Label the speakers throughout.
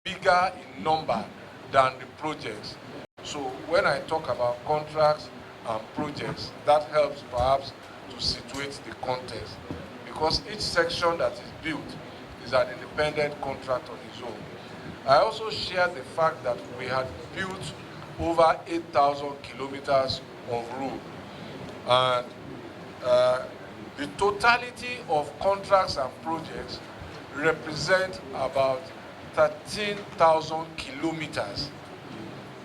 Speaker 1: Bigger in number than the projects. So when I talk about contracts and projects, that helps perhaps to situate the context, because each section that is built is an independent contract on its own. I also share the fact that we had built over 8,000 kilometers of road, and the totality of contracts and projects represent about 13,000 kilometers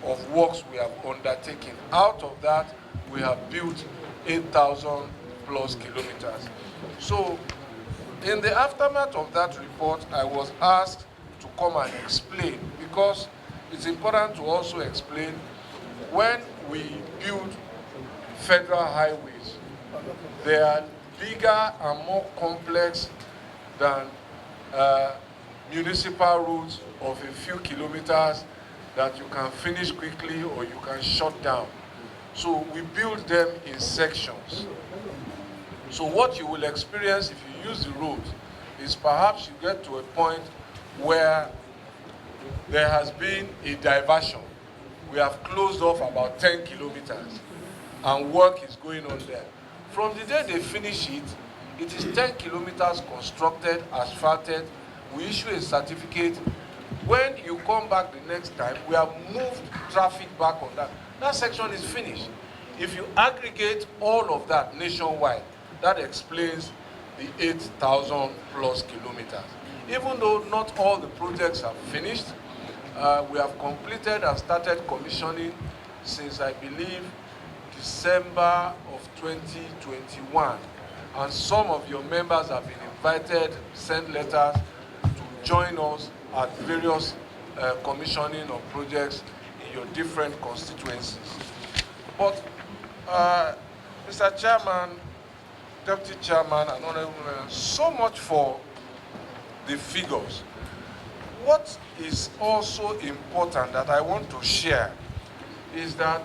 Speaker 1: of works we have undertaken. Out of that, we have built 8,000 plus kilometers. So, in the aftermath of that report, I was asked to come and explain, because it's important to also explain when we build federal highways, they are bigger and more complex than municipal roads of a few kilometers that you can finish quickly or you can shut down. So we build them in sections. So what you will experience if you use the road is perhaps you get to a point where there has been a diversion. We have closed off about 10 kilometers and work is going on there. From the day they finish it, it is 10 kilometers constructed, asphalted. We issue a certificate. When you come back the next time, we have moved traffic back on that. That section is finished. If you aggregate all of that nationwide, that explains the 8,000 plus kilometers. Even though not all the projects are finished, we have completed and started commissioning since, I believe, December of 2021. And some of your members have been invited, sent letters to join us at various commissioning of projects in your different constituencies. But, Mr. Chairman, Deputy Chairman, and Honorable Members, so much for the figures. What is also important that I want to share is that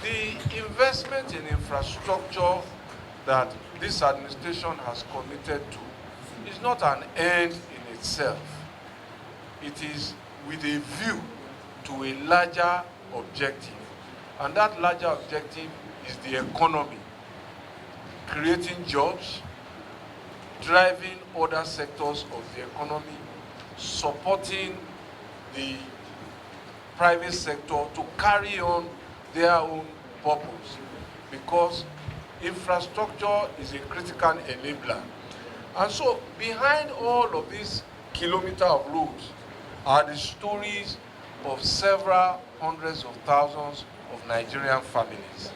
Speaker 1: the investment in infrastructure that this administration has committed to is not an end in itself. It is with a view to a larger objective. And that larger objective is the economy, creating jobs, driving other sectors of the economy, supporting the private sector to carry on their own purpose, because infrastructure is a critical enabler. And so behind all of these kilometers of roads are the stories of several hundreds of thousands of Nigerian families.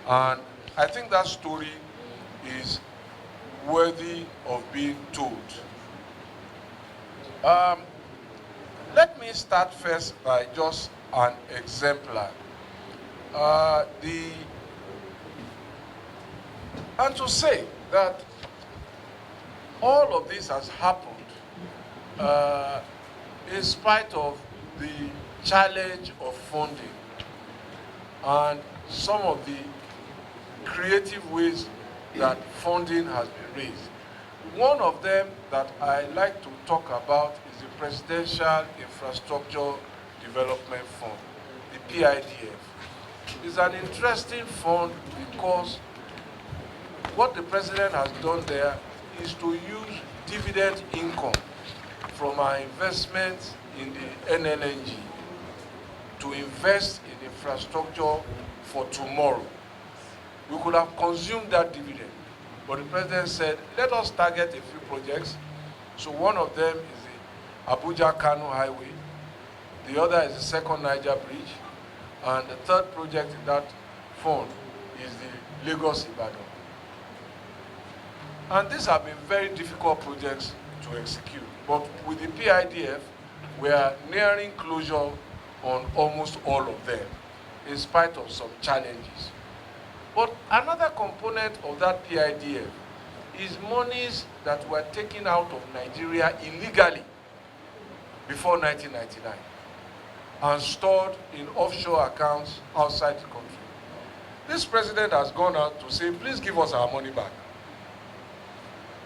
Speaker 1: And I think that story is worthy of being told. Let me start first by just an exemplar. And to say that all of this has happened in spite of the challenge of funding and some of the creative ways that funding has been raised. One of them that I like to talk about is the Presidential Infrastructure Development Fund, the PIDF. It's an interesting fund because what the President has done there is to use dividend income from our investments in the NNNG to invest in infrastructure for tomorrow. We could have consumed that dividend, but the President said, let us target a few projects. So one of them is the Abuja-Kano Highway, the other is the second Niger Bridge, and the third project in that fund is the Lagos-Ibadan. And these have been very difficult projects to execute. But with the PIDF, we are nearing closure on almost all of them, in spite of some challenges. But another component of that PIDF is monies that were taken out of Nigeria illegally before 1999 and stored in offshore accounts outside the country. This President has gone out to say, please give us our money back.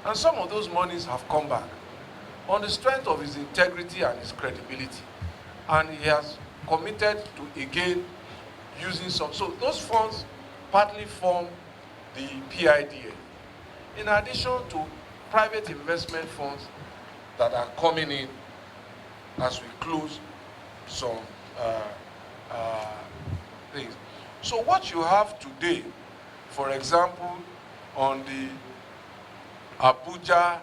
Speaker 1: And some of those monies have come back on the strength of his integrity and his credibility. And he has committed to again using some. So those funds partly form the PIDF. In addition to private investment funds that are coming in as we close some things. So what you have today, for example, on the Abuja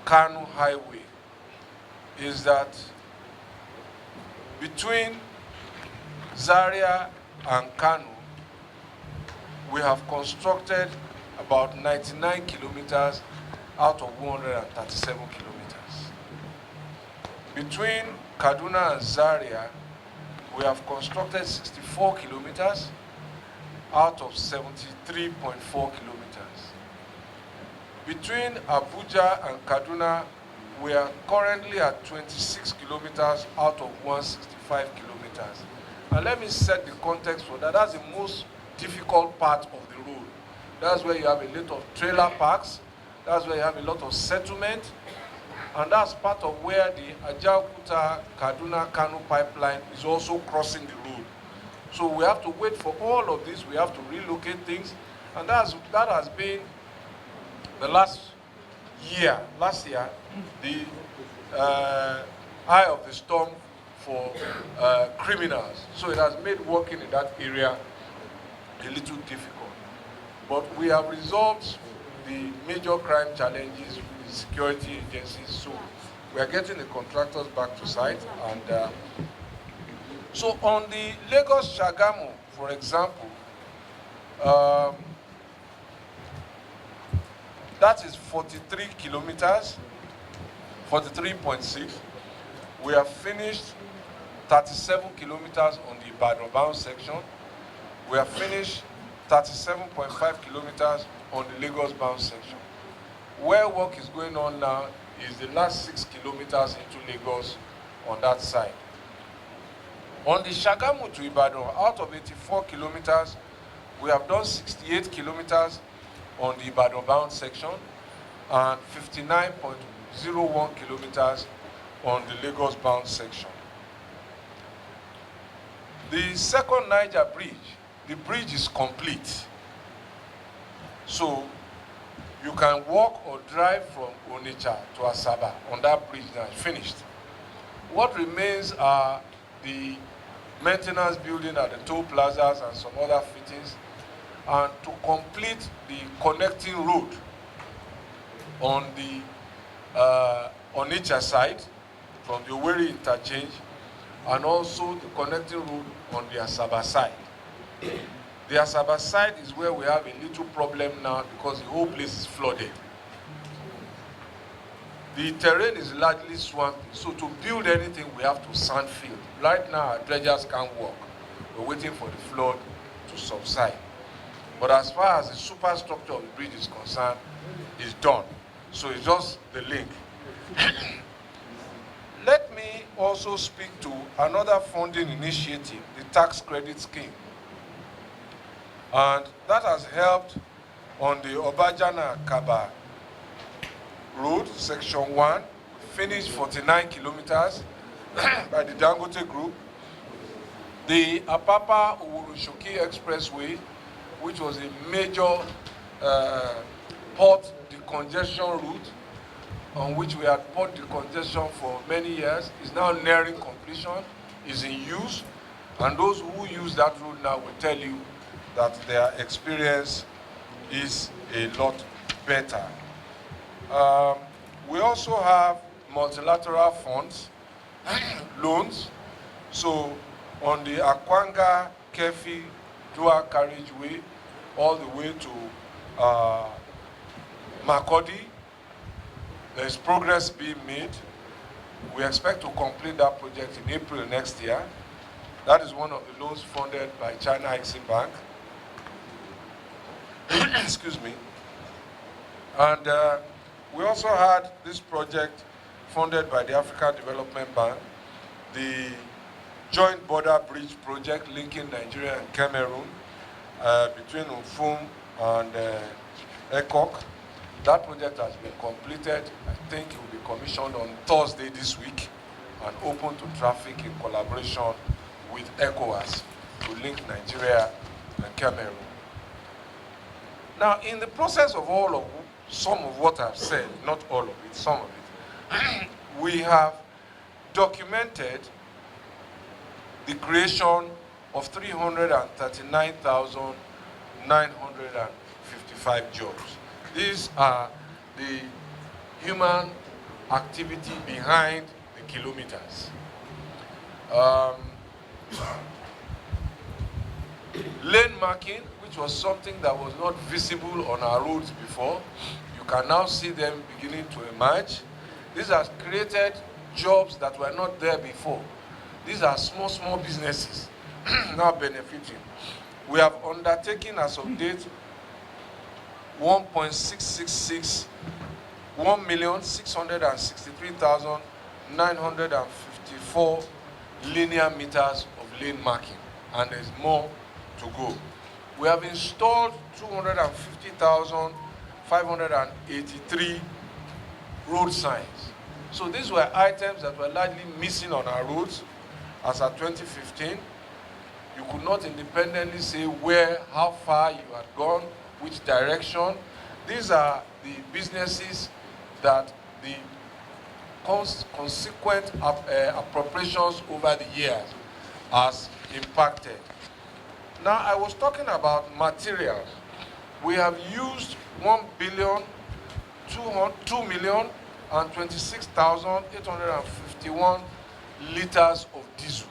Speaker 1: Kano Highway, is that between Zaria and Kano, we have constructed about 99 kilometers out of 137 kilometers. Between Kaduna and Zaria, we have constructed 64 kilometers out of 73.4 kilometers. Between Abuja and Kaduna, we are currently at 26 kilometers out of 165 kilometers. And let me set the context for that. That's the most difficult part of the road. That's where you have a lot of trailer parks. That's where you have a lot of settlement. And that's part of where the Ajaokuta Kaduna Kano pipeline is also crossing the road. So we have to wait for all of this. We have to relocate things. And that has been the last year, the eye of the storm for criminals. So it has made working in that area a little difficult. But we have resolved the major crime challenges with the security agencies. So we are getting the contractors back to site. And so on the Lagos-Shagamu, for example, that is 43 kilometers, 43.6. We have finished 37 kilometers on the Ibadan-bound section. We have finished 37.5 kilometers on the Lagos-bound section. Where work is going on now is the last 6 kilometers into Lagos on that side. On the Shagamu to Ibadan, out of 84 kilometers, we have done 68 kilometers on the Ibadan-bound section and 59.01 kilometers on the Lagos-bound section. The second Niger bridge, the bridge is complete. So you can walk or drive from Onitsha to Asaba on that bridge now, it's finished. What remains are the maintenance building at the toll plazas and some other fittings, and to complete the connecting road on the Onitsha side from the Owerri interchange, and also the connecting road on the Asaba side. The Asaba side is where we have a little problem now because the whole place is flooded. The terrain is largely swampy, so to build anything we have to sand field. Right now our dredgers can't walk. We're waiting for the flood to subside. But as far as the superstructure of the bridge is concerned, it's done. So it's just the link. Let me also speak to another funding initiative, the tax credit scheme. And that has helped on the Obajana-Kaba road, section 1, finished 49 kilometers by the Dangote Group. The Apapa-Uwurushoki Expressway, which was a major port decongestion route on which we had port decongestion for many years, is now nearing completion, is in use, and those who use that route now will tell you that their experience is a lot better. We also have multilateral funds, loans. So on the Akwanga Kefi dual carriageway all the way to Makurdi, there's progress being made. We expect to complete that project in April next year. That is one of the loans funded by China Exim Bank. Excuse me. And we also had this project funded by the African Development Bank, the Joint Border Bridge Project linking Nigeria and Cameroon between Ufum and ECOC. That project has been completed. I think it will be commissioned on Thursday this week and open to traffic in collaboration with ECOWAS to link Nigeria and Cameroon. Now, in the process of some of what I've said, not all of it, some of it, we have documented the creation of 339,955 jobs. These are the human activity behind the kilometers. Lane marking, which was something that was not visible on our roads before, you can now see them beginning to emerge. These have created jobs that were not there before. These are small businesses now benefiting. We have undertaken as of date 1,663,954 linear meters of lane marking, and there's more to go. We have installed 250,583 road signs. So these were items that were largely missing on our roads as at 2015. You could not independently say where, how far you had gone, which direction. These are the businesses that the consequent appropriations over the years has impacted. Now, I was talking about materials. We have used 2,026,851 liters of diesel.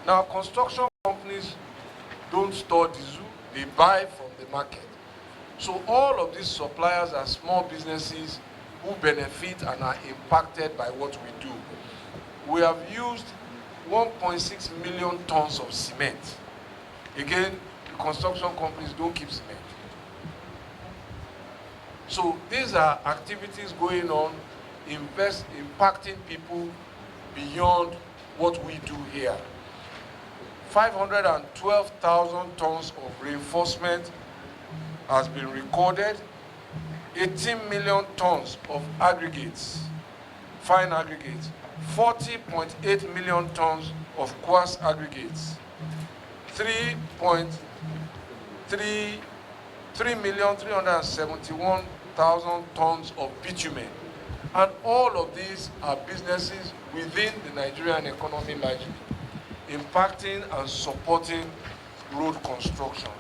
Speaker 1: Now, construction companies don't store diesel, they buy from the market. So all of these suppliers are small businesses who benefit and are impacted by what we do. We have used 1.6 million tons of cement. Again, the construction companies don't keep cement. So these are activities going on, impacting people beyond what we do here. 512,000 tons of reinforcement has been recorded. 18 million tons of aggregates, fine aggregates. 40.8 million tons of coarse aggregates. 3,371,000 tons of bitumen. And all of these are businesses within the Nigerian economy largely, impacting and supporting road construction.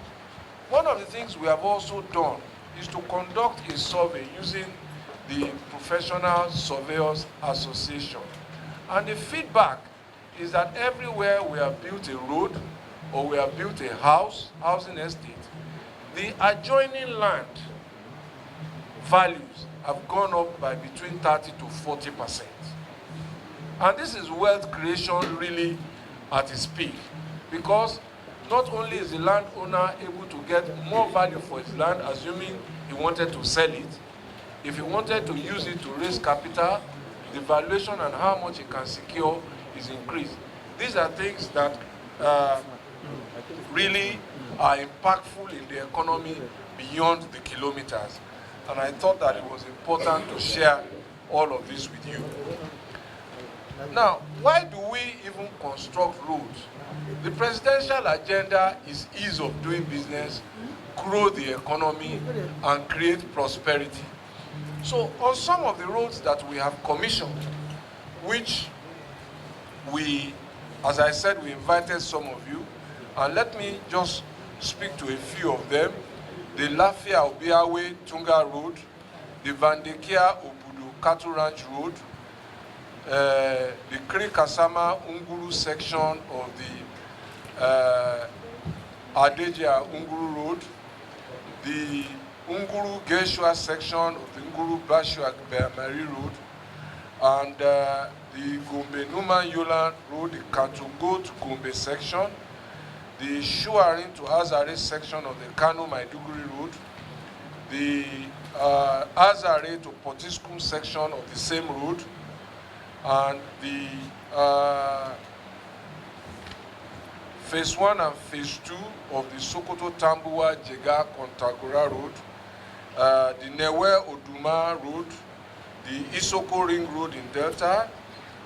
Speaker 1: One of the things we have also done is to conduct a survey using the Professional Surveyors Association. And the feedback is that everywhere we have built a road or we have built a housing estate, the adjoining land values have gone up by between 30 to 40%. And this is wealth creation really at its peak, because not only is the landowner able to get more value for his land, assuming he wanted to sell it, if he wanted to use it to raise capital, the valuation and how much he can secure is increased. These are things that really are impactful in the economy beyond the kilometers. And I thought that it was important to share all of this with you. Now, why do we even construct roads? The presidential agenda is ease of doing business, grow the economy, and create prosperity. So on some of the roads that we have commissioned, which we, as I said, we invited some of you, and let me just speak to a few of them. The Lafia Obiawe Tunga Road, the Vandekia Obudu Cattle Ranch Road, the Kri Kasama Unguru section of the Adeja Unguru Road, the Unguru Geshua section of the Unguru Bashua Mary Road, and the Gombe Numan Yola Road, the Katungo to Gombe section, the Shuarin to Azare section of the Kano Maiduguri Road, the Azare to Potiskum section of the same road, and the Phase 1 and Phase 2 of the Sokoto Tambuwa Jega Kontagora Road, the Newe Oduma Road, the Isoko Ring Road in Delta,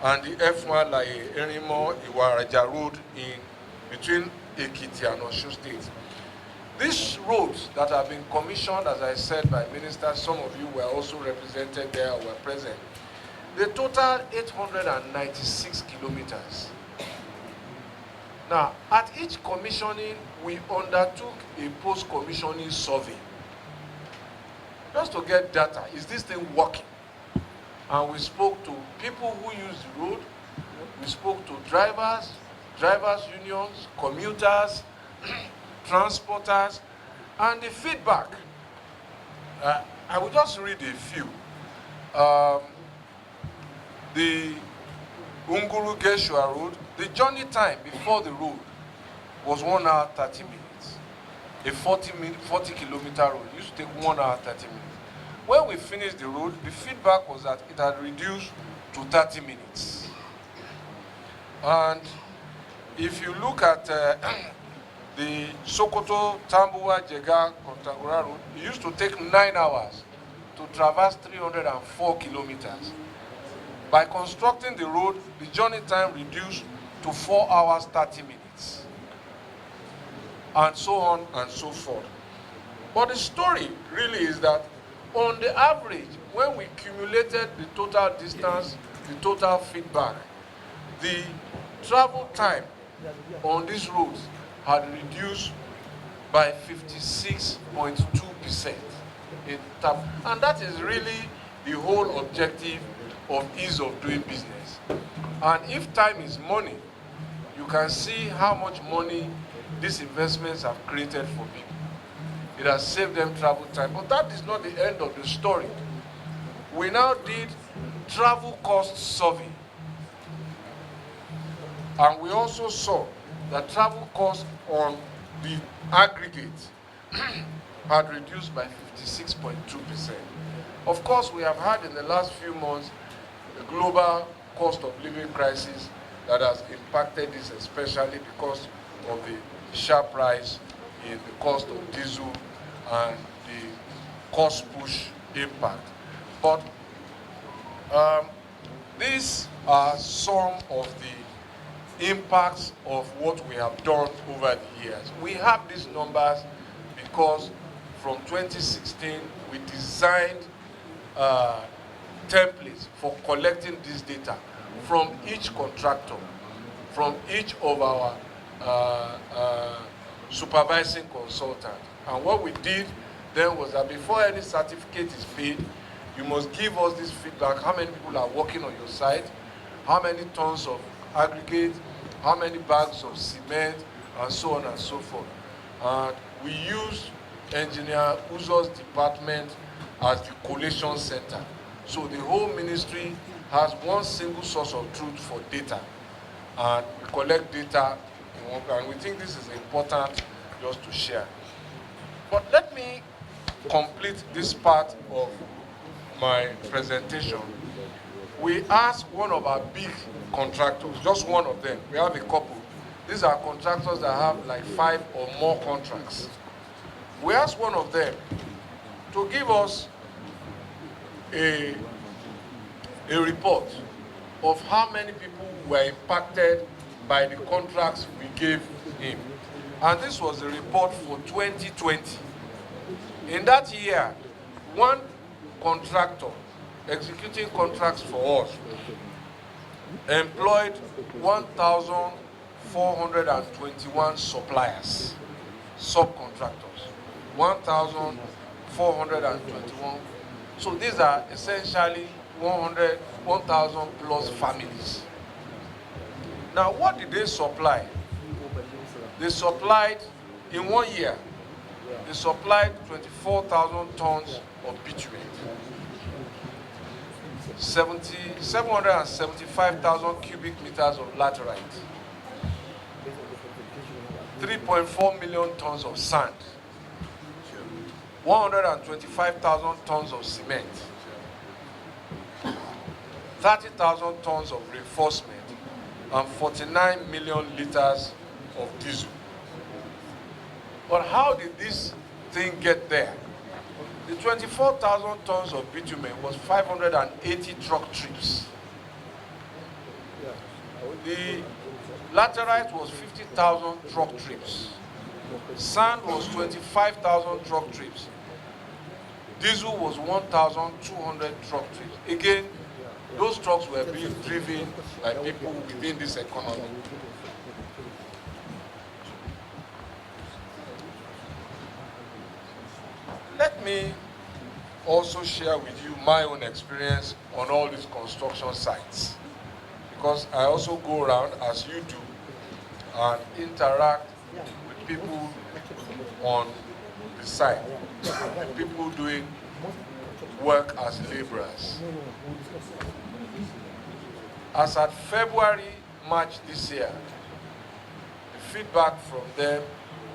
Speaker 1: and the F1 Laye Erimo Iwaraja Road in between Ekiti and Osun State. These roads that have been commissioned, as I said, by ministers, some of you were also represented there, were present. They total 896 kilometers. Now, at each commissioning, we undertook a post-commissioning survey just to get data. Is this thing working? And we spoke to people who use the road. We spoke to drivers, drivers' unions, commuters, transporters, and the feedback. I will just read a few. The Unguru Geshua Road, the journey time before the road was 1 hour 30 minutes. A 40-kilometer road used to take 1 hour 30 minutes. When we finished the road, the feedback was that it had reduced to 30 minutes. And if you look at the Sokoto Tambuwa Jega Kontagora Road, it used to take 9 hours to traverse 304 kilometers. By constructing the road, the journey time reduced to 4 hours 30 minutes. And so on and so forth. But the story really is that on the average, when we cumulated the total distance, the total feedback, the travel time on these roads had reduced by 56.2%. And that is really the whole objective of ease of doing business. And if time is money, you can see how much money these investments have created for people. It has saved them travel time. But that is not the end of the story. We now did travel cost survey. And we also saw that travel costs on the aggregate had reduced by 56.2%. Of course, we have had in the last few months the global cost of living crisis that has impacted this, especially because of the sharp rise in the cost of diesel and the cost push impact. But these are some of the impacts of what we have done over the years. We have these numbers because from 2016 we designed templates for collecting this data from each contractor, from each of our supervising consultant. And what we did then was that before any certificate is paid, you must give us this feedback: how many people are working on your site, how many tons of aggregate, how many bags of cement, and so on and so forth. And we used Engineer Uzo's department as the collation center. So the whole ministry has one single source of truth for data. And we collect data in one place. And we think this is important just to share. But let me complete this part of my presentation. We asked one of our big contractors, just one of them. We have a couple. These are contractors that have like 5 or more contracts. We asked one of them to give us a report of how many people were impacted by the contracts we gave him. And this was the report for 2020. In that year, one contractor executing contracts for us employed 1,421 suppliers, subcontractors. 1,421. So these are essentially 1,000 plus families. Now, what did they supply? They supplied, in 1 year, they supplied 24,000 tons of bitumen, 775,000 cubic meters of laterite, 3.4 million tons of sand, 125,000 tons of cement, 30,000 tons of reinforcement, and 49 million liters of diesel. But how did this thing get there? The 24,000 tons of bitumen was 580 truck trips. The laterite was 50,000 truck trips. Sand was 25,000 truck trips. Diesel was 1,200 truck trips. Again, those trucks were being driven by people within this economy. Let me also share with you my own experience on all these construction sites, because I also go around, as you do, and interact with people on the site, people doing work as laborers. As at February, March this year, the feedback from them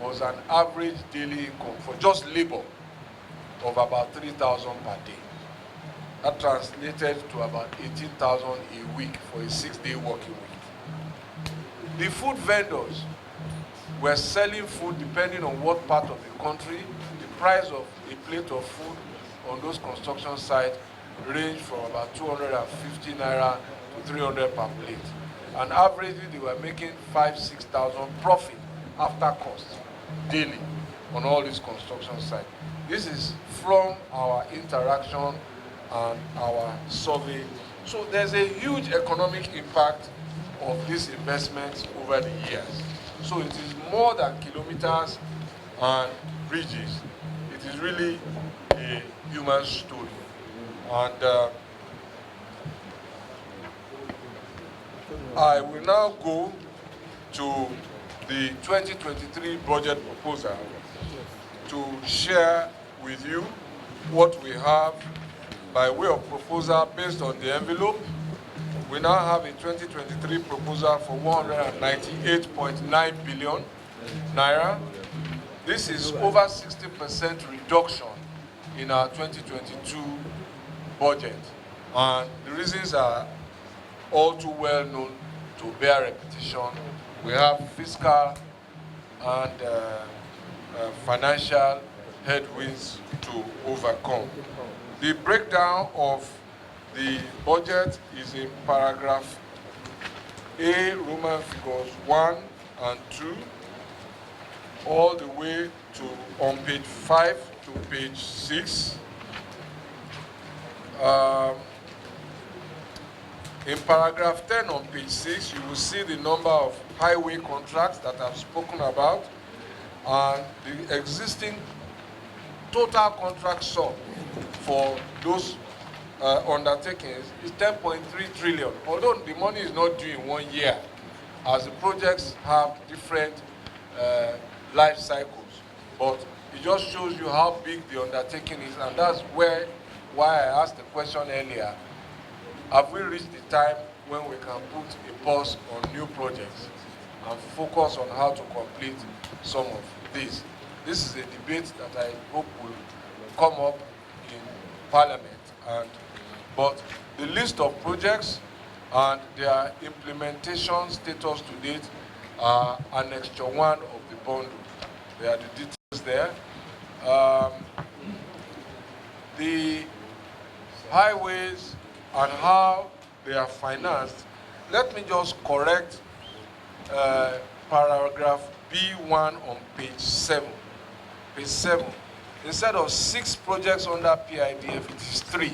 Speaker 1: was an average daily income for just labor of about 3,000 per day. That translated to about 18,000 a week for a 6-day working week. The food vendors were selling food depending on what part of the country. The price of a plate of food on those construction sites ranged from about 250 naira to 300 per plate. And averagely, they were making 5,000–6,000 profit after costs daily on all these construction sites. This is from our interaction and our survey. So there's a huge economic impact of these investments over the years. So it is more than kilometers and bridges. It is really a human story. And I will now go to the 2023 budget proposal to share with you what we have by way of proposal based on the envelope. We now have a 2023 proposal for 198.9 billion naira. This is over 60% reduction in our 2022 budget. And the reasons are all too well known to bear repetition. We have fiscal and financial headwinds to overcome. The breakdown of the budget is in paragraph A, Roman figures 1 and 2, all the way to on page 5 to page 6. In paragraph 10 on page 6, you will see the number of highway contracts that I've spoken about, and the existing total contract sum for those undertakings is 10.3 trillion. Although the money is not due in 1 year, as the projects have different life cycles. But it just shows you how big the undertaking is, and that's why I asked the question earlier, have we reached the time when we can put a pause on new projects and focus on how to complete some of these? This is a debate that I hope will come up in Parliament. But the list of projects and their implementation status to date are Annexure 1 of the bundle. There are the details there. The highways and how they are financed, let me just correct paragraph B1 on page 7. Page 7. Instead of 6 projects under PIDF, it is 3.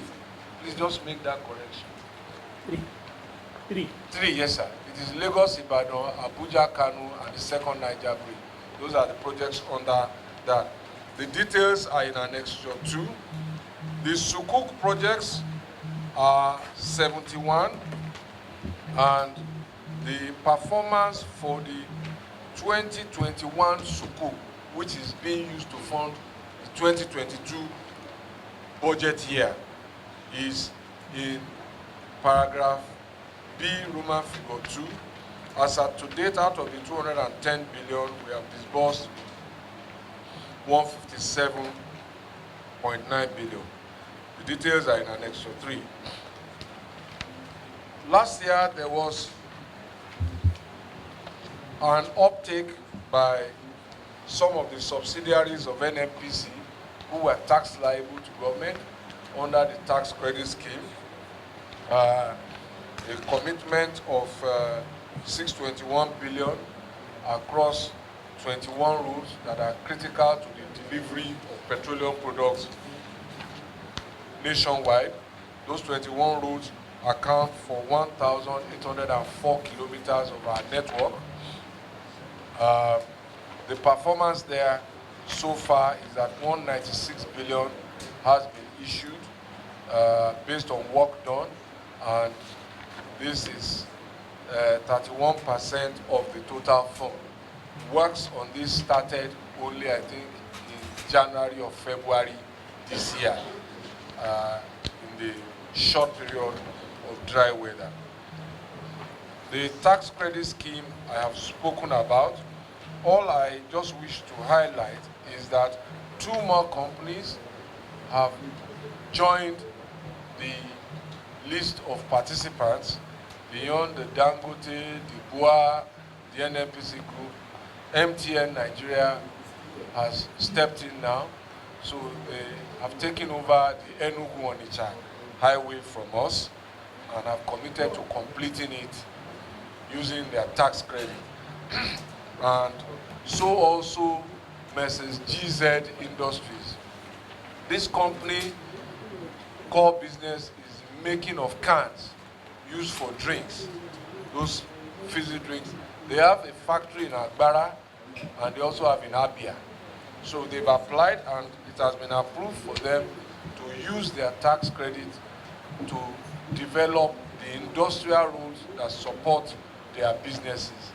Speaker 1: Please just make that correction. 3, yes, sir. It is Lagos, Ibadan, Abuja, Kano, and the second Niger Bridge. Those are the projects under that. The details are in Annexure 2. The Sukuk projects are 71, and the performance for the 2021 Sukuk, which is being used to fund the 2022 budget year, is in paragraph B, Roman figure 2. As at to date, out of the 210 billion, we have disbursed 157.9 billion. The details are in Annexure 3. Last year, there was an uptake by some of the subsidiaries of NNPC who were tax liable to government under the tax credit scheme. A commitment of 621 billion across 21 routes that are critical to the delivery of petroleum products nationwide. Those 21 routes account for 1,804 kilometers of our network. The performance there so far is that 196 billion has been issued based on work done, and this is 31% of the total fund. Works on this started only, I think, in January or February this year, in the short period of dry weather. The tax credit scheme I have spoken about. All I just wish to highlight is that 2 more companies have joined the list of participants beyond the Dangote, the BUA, the NNPC group. MTN Nigeria has stepped in now, so they have taken over the Enugu-Onitsha highway from us and have committed to completing it using their tax credit. And so also Mrs. GZ Industries. This company core business is making of cans used for drinks, those fizzy drinks. They have a factory in Agbara and they also have in Abia. So they've applied and it has been approved for them to use their tax credit to develop the industrial rules that support their businesses.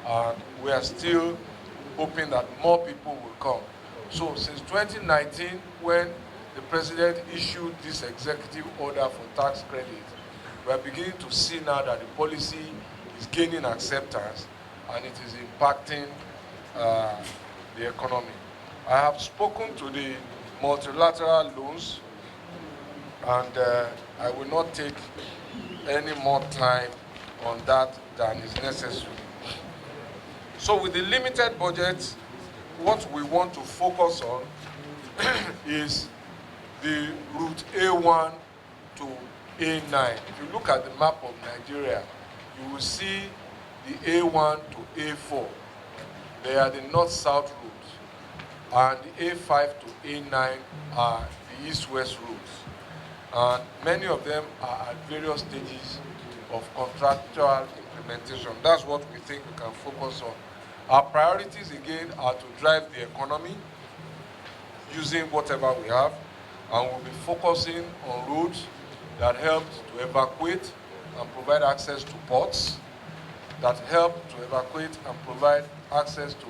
Speaker 1: And we are still hoping that more people will come. So since 2019, when the president issued this executive order for tax credit, we are beginning to see now that the policy is gaining acceptance and it is impacting the economy. I have spoken to the multilateral loans, and I will not take any more time on that than is necessary. So with the limited budget, what we want to focus on is the route A1 to A9. If you look at the map of Nigeria, you will see the A1 to A4. They are the north-south routes, and the A5 to A9 are the east-west routes. And many of them are at various stages of contractual implementation. That's what we think we can focus on. Our priorities, again, are to drive the economy using whatever we have, and we'll be focusing on roads that help to evacuate and provide access to ports, that help to evacuate and provide access to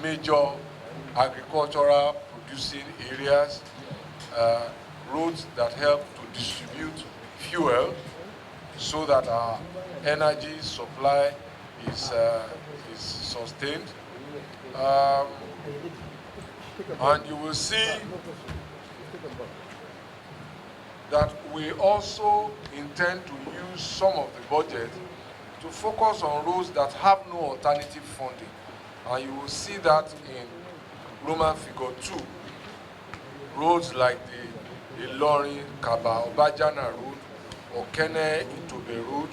Speaker 1: major agricultural producing areas, roads that help to distribute fuel so that our energy supply is sustained. And you will see that we also intend to use some of the budget to focus on roads that have no alternative funding. And you will see that in Roman figure 2. Roads like the Ilorin, Kaba, Obajana Road, Okene, Itobe Road,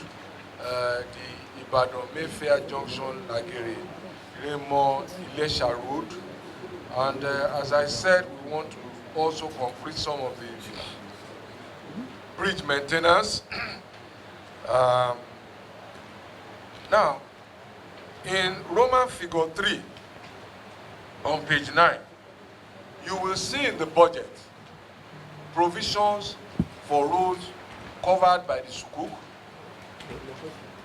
Speaker 1: the Ibadan Mayfair Junction, Lagere, Remo, Ilesha Road. And as I said, we want to also complete some of the bridge maintenance. Now, in Roman figure 3, on page 9, you will see in the budget provisions for roads covered by the Sukuk.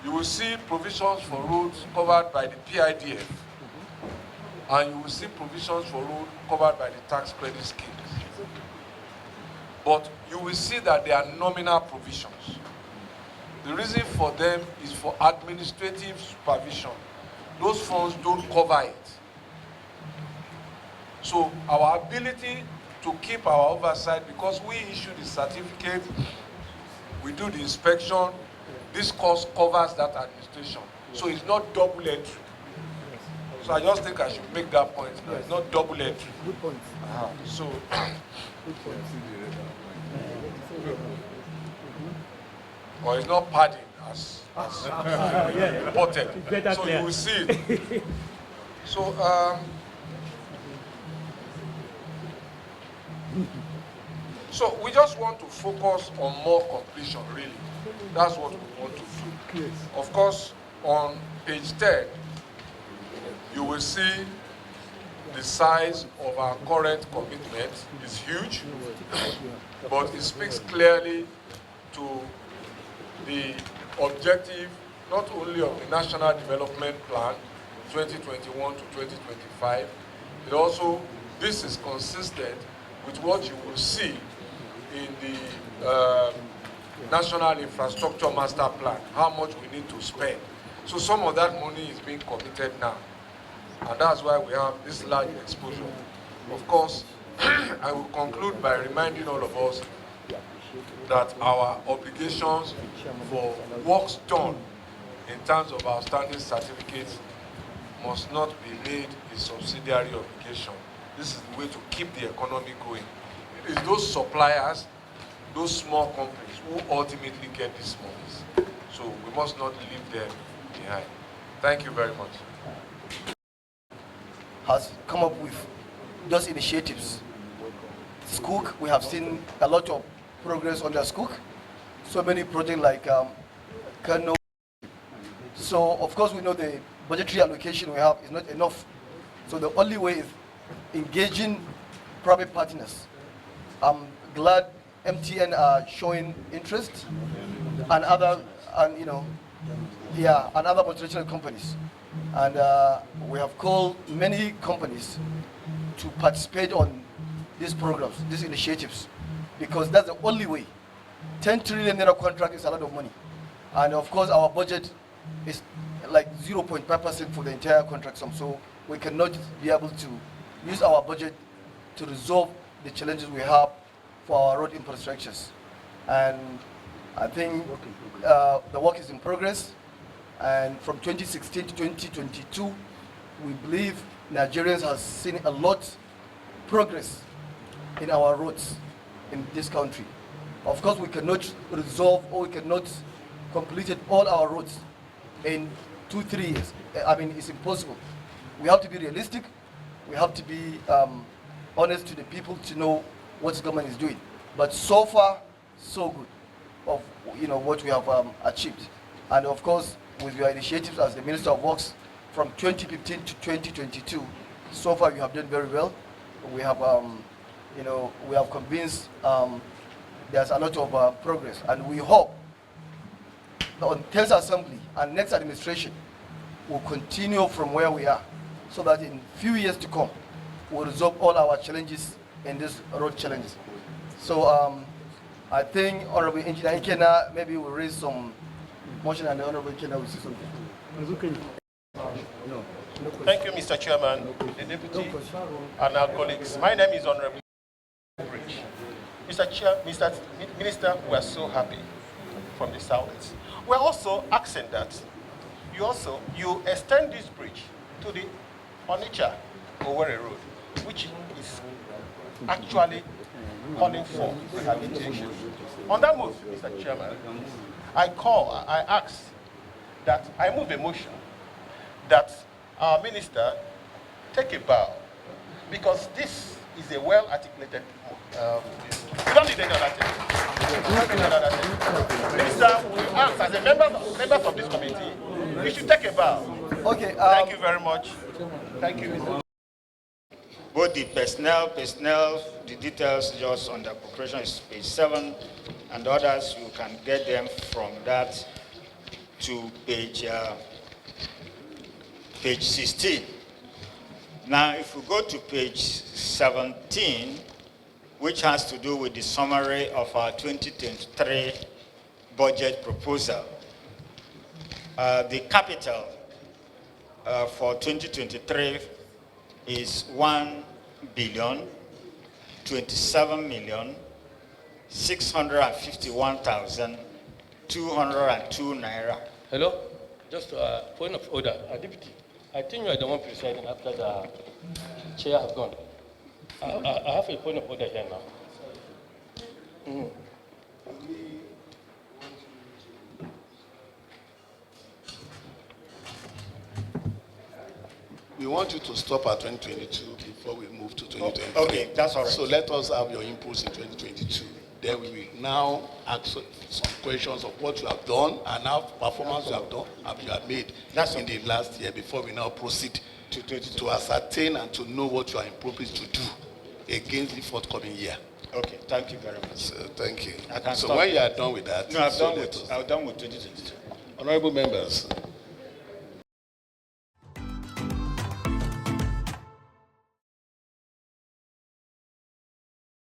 Speaker 1: You will see provisions for roads covered by the PIDF. And you will see provisions for roads covered by the tax credit schemes. But you will see that they are nominal provisions. The reason for them is for administrative supervision. Those funds don't cover it. So our ability to keep our oversight, because we issue the certificate, we do the inspection, this cost covers that administration. So it's not double entry. So I just think I should make that point. Yes. It's not double entry.
Speaker 2: Good point.
Speaker 1: So,
Speaker 2: good point.
Speaker 1: Or it's not padding as reported. So
Speaker 2: clear.
Speaker 1: You will see it. So, so we just want to focus on more completion, really. That's what we want to do.
Speaker 2: Yes.
Speaker 1: Of course, on page 10, you will see the size of our current commitment is huge, but it speaks clearly to the objective not only of the National Development Plan 2021 to 2025, it also, this is consistent with what you will see in the National Infrastructure Master Plan, how much we need to spend. So some of that money is being committed now. And that's why we have this large exposure. Of course, I will conclude by reminding all of us that our obligations for works done in terms of outstanding certificates must not be made a subsidiary obligation. This is the way to keep the economy going. It is those suppliers, those small companies who ultimately get these monies. So we must not leave them behind. Thank you very much.
Speaker 3: Has come up with those initiatives. Skook, we have seen a lot of progress on the Skook. So many projects like Kano. So of course we know the budgetary allocation we have is not enough. So the only way is engaging private partners. I'm glad MTN are showing interest and other, and and other multinational companies. And we have called many companies to participate on these programs, these initiatives, because that's the only way. 10 trillion naira contract is a lot of money. And of course our budget is like 0.5% for the entire contract sum. So we cannot be able to use our budget to resolve the challenges we have for our road infrastructures. And I think the work is in progress. And from 2016 to 2022, we believe Nigerians have seen a lot progress in our roads in this country. Of course, we cannot resolve or we cannot complete all our roads in 2-3 years. I mean, it's impossible. We have to be realistic. We have to be honest to the people to know what the government is doing. But so far, so good of what we have achieved. And of course, with your initiatives as the Minister of Works from 2015 to 2022, so far you have done very well. We have, we have convinced there's a lot of progress, and we hope on 10th Assembly and next administration will continue from where we are, so that in few years to come, we'll resolve all our challenges in these road challenges. So I think Honorable Engineer Ikena maybe will raise some motion, and the Honorable Ikena will say something.
Speaker 4: Thank you, Mr. Chairman, the Deputy, and our colleagues. My name is Honorable Bridge. Mr. Minister, we are so happy from the South. We're also asking that you extend this bridge to the Onitsha Owerri Road, which is actually calling for rehabilitation. On that move, Mr. Chairman, I ask that I move a motion that our minister take a bow, because this is a well-articulated we don't need any other thing. Minister, we ask as a members of this committee, we should take a bow.
Speaker 3: Okay.
Speaker 4: Thank you very much. Thank you, Mr.
Speaker 5: Both the personnel, the details just on the appropriation is page 7, and the others you can get them from that to page 16. Now, if we go to page 17, which has to do with the summary of our 2023 budget proposal, the capital for 2023 is 1,027,651,202 naira.
Speaker 6: Hello, just point of order. Deputy,
Speaker 2: I think you are the one presiding after the chair has gone. I have a point of order here now.
Speaker 6: We want you to stop at 2022 before we move to 2023.
Speaker 5: Okay, that's all right.
Speaker 6: So let us have your inputs in 2022. Then we will now ask some questions of what you have done and how performance you have done, have you have made in the last year before we now proceed to ascertain and to know what you are appropriate to do against the forthcoming year.
Speaker 5: Okay, thank you very much.
Speaker 6: So, thank you.
Speaker 5: I can
Speaker 6: So
Speaker 5: stop.
Speaker 6: when you are done with that,
Speaker 5: No, I'm
Speaker 6: so
Speaker 5: done with 2022.
Speaker 6: Honorable members,